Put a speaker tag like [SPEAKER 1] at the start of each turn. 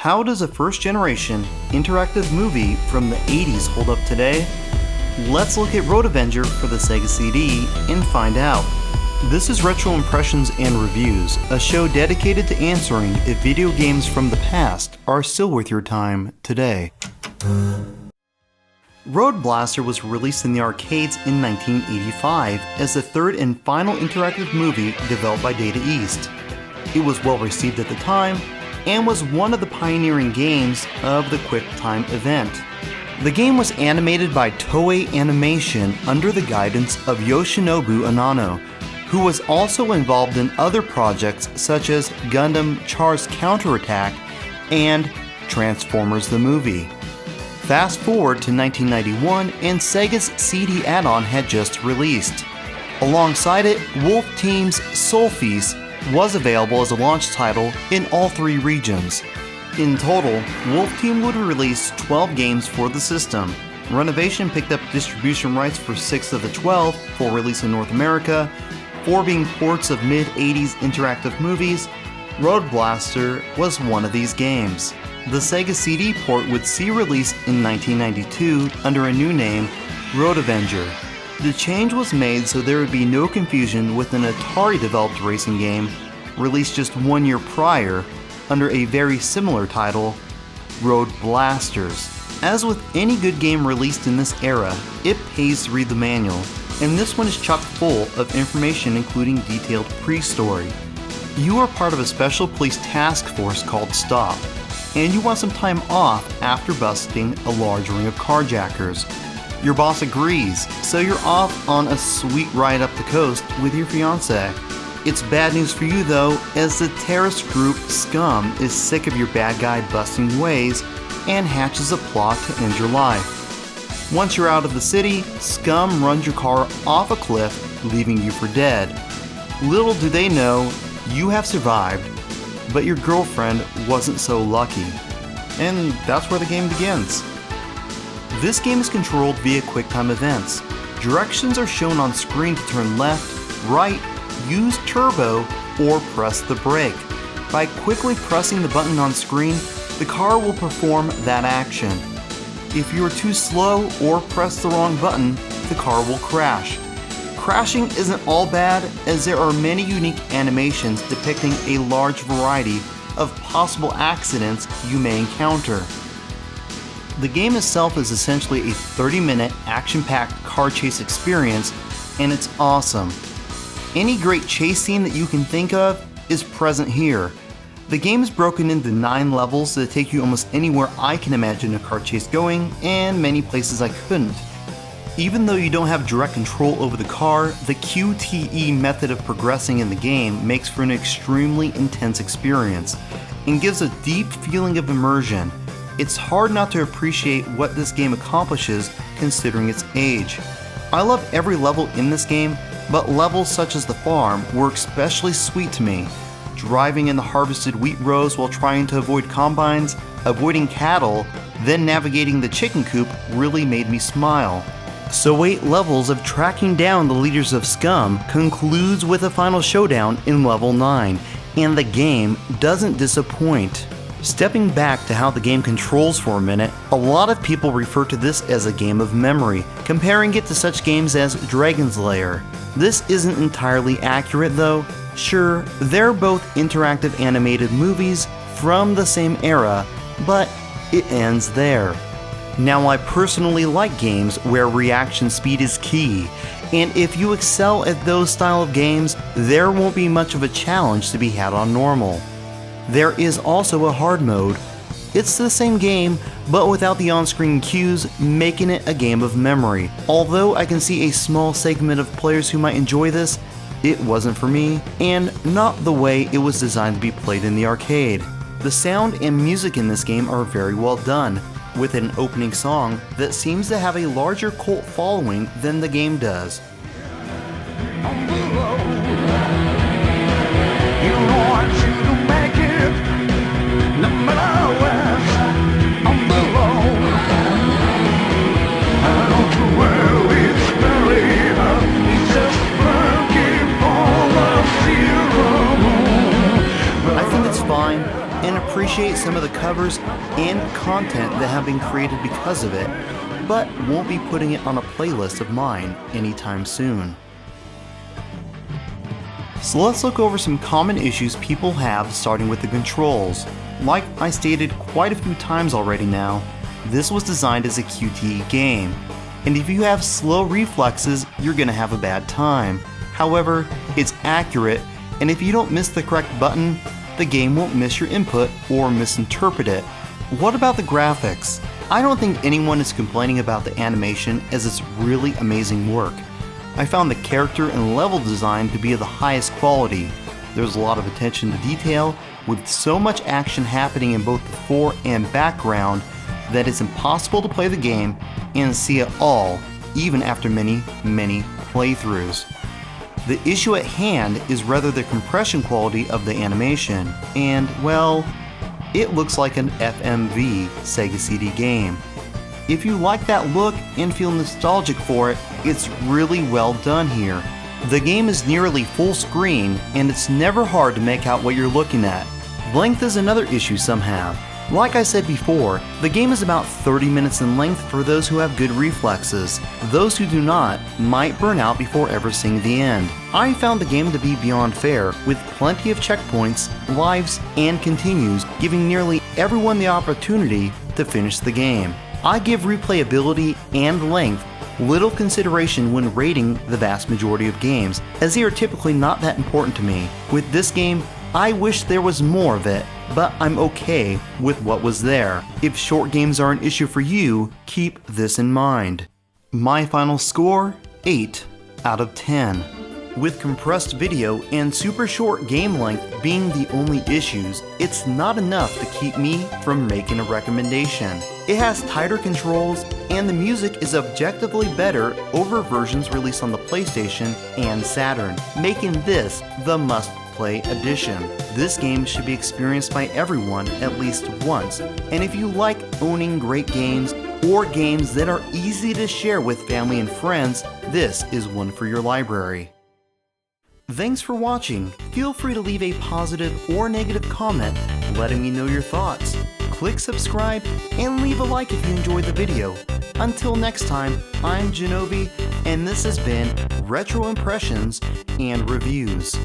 [SPEAKER 1] How does a first-generation interactive movie from the 80s hold up today? Let's look at Road Avenger for the Sega CD and find out. This is Retro Impressions and Reviews, a show dedicated to answering if video games from the past are still worth your time today. Road Blaster was released in the arcades in 1985 as the third and final interactive movie developed by Data East. It was well received at the time and was one of the pioneering games of the QuickTime event. The game was animated by Toei Animation under the guidance of Yoshinobu Anano, who was also involved in other projects such as Gundam Char's Counterattack and Transformers the Movie. Fast forward to 1991 and Sega's CD add-on had just released. Alongside it, Wolf Team's Soul Feast was available as a launch title in all three regions. In total, Wolf Team would release 12 games for the system. Renovation picked up distribution rights for 6 of the 12 for release in North America, 4 being ports of mid-80s interactive movies. Road Blaster was one of these games. The Sega CD port would see release in 1992 under a new name, Road Avenger. The change was made so there would be no confusion with an Atari-developed racing game released just 1 year prior under a very similar title, Road Blasters. As with any good game released in this era, it pays to read the manual, and this one is chock full of information including detailed pre-story. You are part of a special police task force called STOP, and you want some time off after busting a large ring of carjackers. Your boss agrees, so you're off on a sweet ride up the coast with your fiancé. It's bad news for you though, as the terrorist group Scum is sick of your bad guy busting ways and hatches a plot to end your life. Once you're out of the city, Scum runs your car off a cliff, leaving you for dead. Little do they know, you have survived, but your girlfriend wasn't so lucky. And that's where the game begins. This game is controlled via QuickTime events. Directions are shown on screen to turn left, right, use turbo, or press the brake. By quickly pressing the button on screen, the car will perform that action. If you are too slow or press the wrong button, the car will crash. Crashing isn't all bad, as there are many unique animations depicting a large variety of possible accidents you may encounter. The game itself is essentially a 30-minute action-packed car chase experience, and it's awesome. Any great chase scene that you can think of is present here. The game is broken into 9 levels that take you almost anywhere I can imagine a car chase going, and many places I couldn't. Even though you don't have direct control over the car, the QTE method of progressing in the game makes for an extremely intense experience and gives a deep feeling of immersion. It's hard not to appreciate what this game accomplishes considering its age. I love every level in this game, but levels such as the farm were especially sweet to me. Driving in the harvested wheat rows while trying to avoid combines, avoiding cattle, then navigating the chicken coop really made me smile. So 8 levels of tracking down the leaders of Scum concludes with a final showdown in level 9, and the game doesn't disappoint. Stepping back to how the game controls for a minute, a lot of people refer to this as a game of memory, comparing it to such games as Dragon's Lair. This isn't entirely accurate though. Sure, they're both interactive animated movies from the same era, but it ends there. Now, I personally like games where reaction speed is key, and if you excel at those style of games, there won't be much of a challenge to be had on normal. There is also a hard mode. It's the same game, but without the on-screen cues, making it a game of memory. Although I can see a small segment of players who might enjoy this, it wasn't for me, and not the way it was designed to be played in the arcade. The sound and music in this game are very well done, with an opening song that seems to have a larger cult following than the game does. I think it's fine and appreciate appreciate some of the covers and content that have been created because of it, but won't be putting it on a playlist of mine anytime soon. So let's look over some common issues people have, starting with the controls. Like I stated quite a few times already now, this was designed as a QTE game, and if you have slow reflexes, you're gonna have a bad time. However, it's accurate, and if you don't miss the correct button, the game won't miss your input or misinterpret it. What about the graphics? I don't think anyone is complaining about the animation, as it's really amazing work. I found the character and level design to be of the highest quality. There's a lot of attention to detail, with so much action happening in both the fore and background that it's impossible to play the game and see it all, even after many playthroughs. The issue at hand is rather the compression quality of the animation, and well, it looks like an FMV Sega CD game. If you like that look and feel nostalgic for it, it's really well done here. The game is nearly full screen, and it's never hard to make out what you're looking at. Length is another issue some have. Like I said before, the game is about 30 minutes in length for those who have good reflexes. Those who do not might burn out before ever seeing the end. I found the game to be beyond fair, with plenty of checkpoints, lives, and continues, giving nearly everyone the opportunity to finish the game. I give replayability and length little consideration when rating the vast majority of games, as they are typically not that important to me. With this game, I wish there was more of it, but I'm okay with what was there. If short games are an issue for you, keep this in mind. My final score, 8 out of 10. With compressed video and super short game length being the only issues, it's not enough to keep me from making a recommendation. It has tighter controls, and the music is objectively better over versions released on the PlayStation and Saturn, making this the must-play edition. This game should be experienced by everyone at least once, and if you like owning great games or games that are easy to share with family and friends, this is one for your library. Thanks for watching. Feel free to leave a positive or negative comment letting me know your thoughts. Click subscribe and leave a like if you enjoyed the video. Until next time, I'm Genovi, and this has been Retro Impressions and Reviews.